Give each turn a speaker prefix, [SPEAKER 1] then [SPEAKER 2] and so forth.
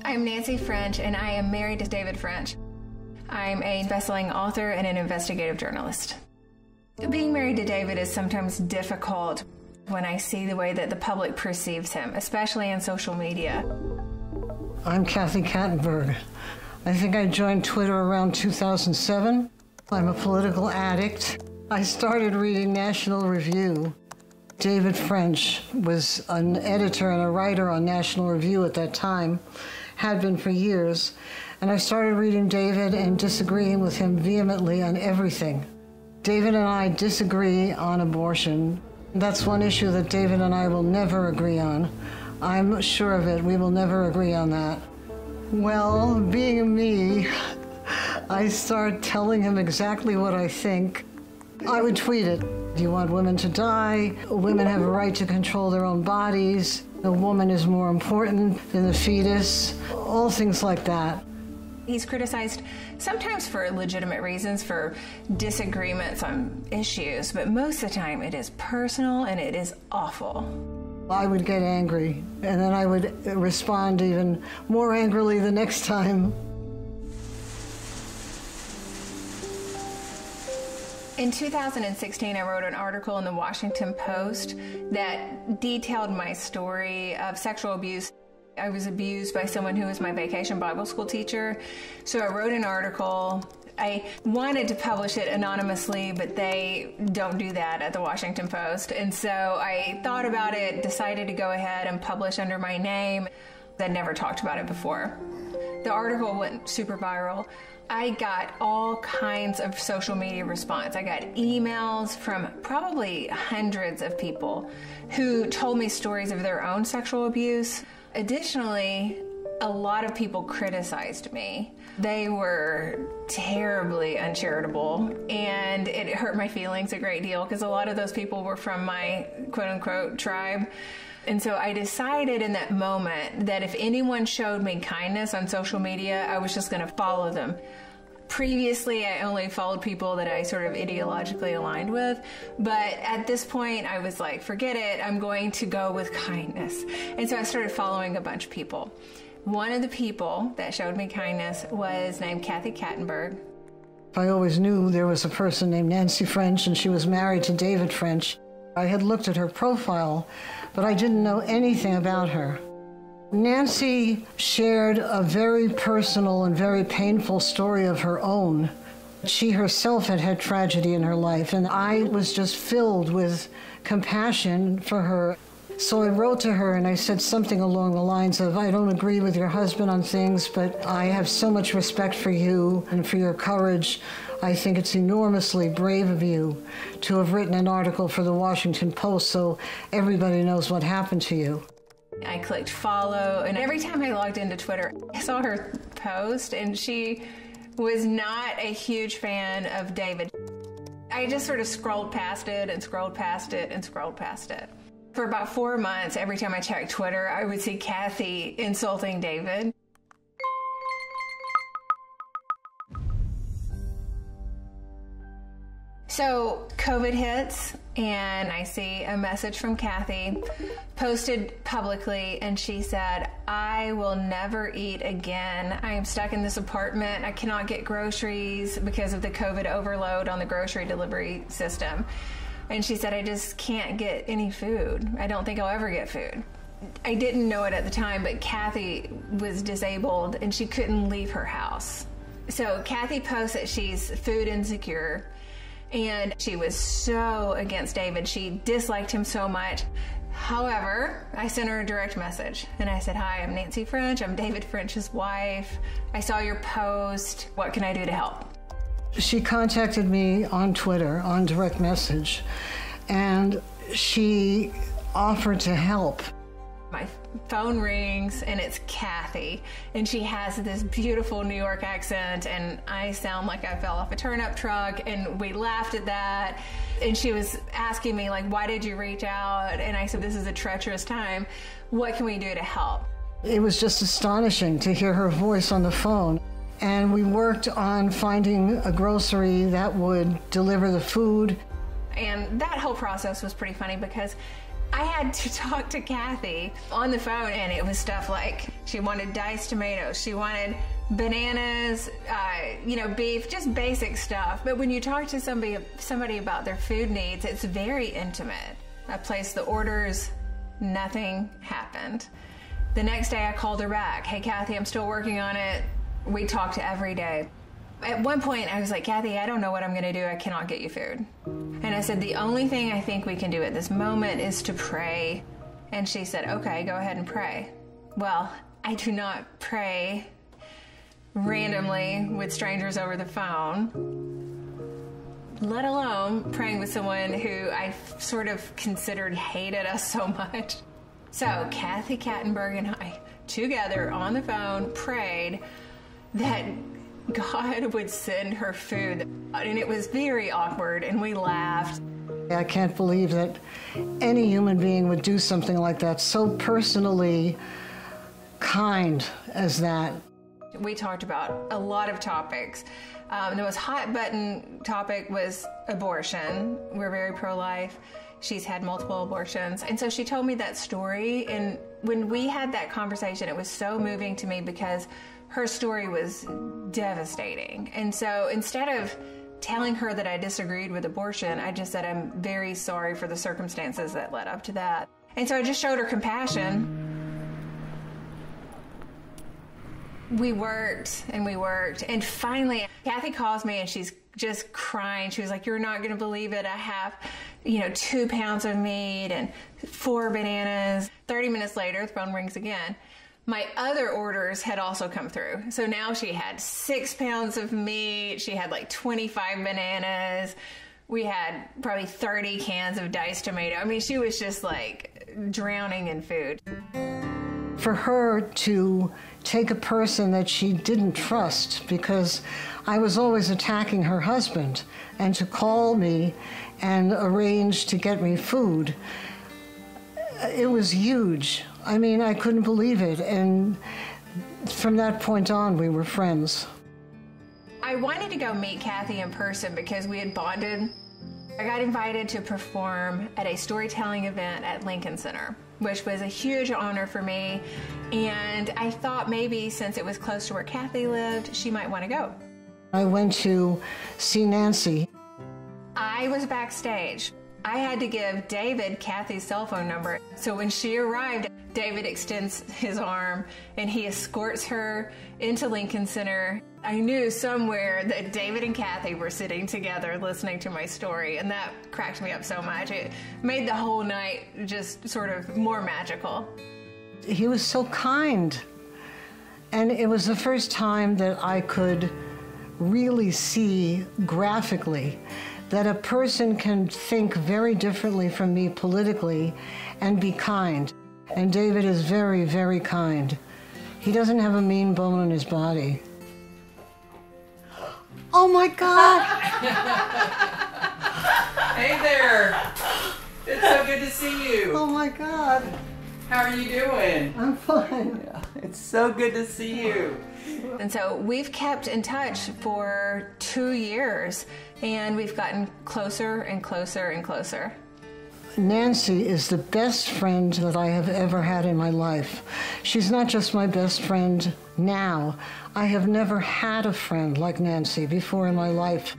[SPEAKER 1] I'm Nancy French, and I am married to David French. I'm a best-selling author and an investigative journalist. Being married to David is sometimes difficult when I see the way that the public perceives him, especially in social media.
[SPEAKER 2] I'm Kathy Kattenburg. I think I joined Twitter around 2007. I'm a political addict. I started reading National Review. David French was an editor and a writer on National Review at that time, had been for years, and I started reading David and disagreeing with him vehemently on everything. David and I disagree on abortion. That's one issue that David and I will never agree on. I'm sure of it. We will never agree on that. Well, being me, I start telling him exactly what I think. I would tweet it. Do you want women to die? Women have a right to control their own bodies. The woman is more important than the fetus. All things like that.
[SPEAKER 1] He's criticized sometimes for legitimate reasons, for disagreements on issues, but most of the time it is personal and it is awful.
[SPEAKER 2] I would get angry, and then I would respond even more angrily the next time.
[SPEAKER 1] In 2016, I wrote an article in the Washington Post that detailed my story of sexual abuse. I was abused by someone who was my vacation Bible school teacher. So I wrote an article. I wanted to publish it anonymously, but they don't do that at the Washington Post. And so I thought about it, decided to go ahead and publish under my name. I'd never talked about it before. The article went super viral. I got all kinds of social media response. I got emails from probably hundreds of people who told me stories of their own sexual abuse. Additionally, a lot of people criticized me. They were terribly uncharitable, and it hurt my feelings a great deal because a lot of those people were from my quote-unquote tribe. And so I decided in that moment that if anyone showed me kindness on social media, I was just going to follow them. Previously, I only followed people that I sort of ideologically aligned with, but at this point, I was like, forget it, I'm going to go with kindness. And so I started following a bunch of people. One of the people that showed me kindness was named Kathy Kattenburg.
[SPEAKER 2] I always knew there was a person named Nancy French, and she was married to David French. I had looked at her profile, but I didn't know anything about her. Nancy shared a very personal and very painful story of her own. She herself had had tragedy in her life, and I was just filled with compassion for her. So I wrote to her and I said something along the lines of, I don't agree with your husband on things, but I have so much respect for you and for your courage. I think it's enormously brave of you to have written an article for the Washington Post so everybody knows what happened to you.
[SPEAKER 1] I clicked follow, and every time I logged into Twitter, I saw her post, and she was not a huge fan of David. I just sort of scrolled past it and scrolled past it and scrolled past it. For about 4 months, every time I checked Twitter, I would see Kathy insulting David. So COVID hits, and I see a message from Kathy posted publicly, and she said, I will never eat again. I am stuck in this apartment. I cannot get groceries because of the COVID overload on the grocery delivery system. And she said, I just can't get any food. I don't think I'll ever get food. I didn't know it at the time, but Kathy was disabled and she couldn't leave her house. So Kathy posts that she's food insecure, and she was so against David. She disliked him so much. However, I sent her a direct message and I said, hi, I'm Nancy French. I'm David French's wife. I saw your post. What can I do to help?
[SPEAKER 2] She contacted me on Twitter, on direct message, and she offered to help.
[SPEAKER 1] My phone rings and it's Kathy, and she has this beautiful New York accent, and I sound like I fell off a turnip truck, and we laughed at that. And she was asking me, like, why did you reach out? And I said, this is a treacherous time. What can we do to help?
[SPEAKER 2] It was just astonishing to hear her voice on the phone. And we worked on finding a grocery that would deliver the food.
[SPEAKER 1] And that whole process was pretty funny because I had to talk to Kathy on the phone, and it was stuff like she wanted diced tomatoes, she wanted bananas, beef, just basic stuff. But when you talk to somebody about their food needs, it's very intimate. I placed the orders, nothing happened. The next day I called her back. Hey, Kathy, I'm still working on it. We talked every day. At one point I was like, Kathy, I don't know what I'm going to do. I cannot get you food. And I said, the only thing I think we can do at this moment is to pray. And she said, okay, go ahead and pray. Well, I do not pray randomly with strangers over the phone, let alone praying with someone who I sort of considered hated us so much. So Kathy Kattenburg and I, together on the phone, prayed that God would send her food. And it was very awkward, and we laughed.
[SPEAKER 2] I can't believe that any human being would do something like that, so personally kind as that.
[SPEAKER 1] We talked about a lot of topics. The most hot button topic was abortion. We're very pro-life. She's had multiple abortions. And so she told me that story. And when we had that conversation, it was so moving to me because her story was devastating. And so instead of telling her that I disagreed with abortion, I just said, I'm very sorry for the circumstances that led up to that. And so I just showed her compassion. We worked and we worked. And finally, Kathy calls me and she's just crying. She was like, you're not going to believe it. I have, 2 pounds of meat and 4 bananas. 30 minutes later, the phone rings again. My other orders had also come through. So now she had 6 pounds of meat. She had like 25 bananas. We had probably 30 cans of diced tomato. I mean, she was just like drowning in food.
[SPEAKER 2] For her to take a person that she didn't trust, because I was always attacking her husband, and to call me and arrange to get me food, it was huge. I mean, I couldn't believe it. And from that point on, we were friends.
[SPEAKER 1] I wanted to go meet Kathy in person because we had bonded. I got invited to perform at a storytelling event at Lincoln Center, which was a huge honor for me. And I thought maybe since it was close to where Kathy lived, she might want to go.
[SPEAKER 2] I went to see Nancy.
[SPEAKER 1] I was backstage. I had to give David Kathy's cell phone number. So when she arrived, David extends his arm and he escorts her into Lincoln Center. I knew somewhere that David and Kathy were sitting together listening to my story, and that cracked me up so much. It made the whole night just sort of more magical.
[SPEAKER 2] He was so kind. And it was the first time that I could really see graphically that a person can think very differently from me politically and be kind. And David is very, very kind. He doesn't have a mean bone in his body. Oh my God!
[SPEAKER 3] Hey there! It's so good to see you.
[SPEAKER 2] Oh my God!
[SPEAKER 3] How are you doing?
[SPEAKER 2] I'm fine.
[SPEAKER 3] Yeah, it's so good to see you.
[SPEAKER 1] And so we've kept in touch for 2 years, and we've gotten closer and closer and closer.
[SPEAKER 2] Nancy is the best friend that I have ever had in my life. She's not just my best friend now. I have never had a friend like Nancy before in my life.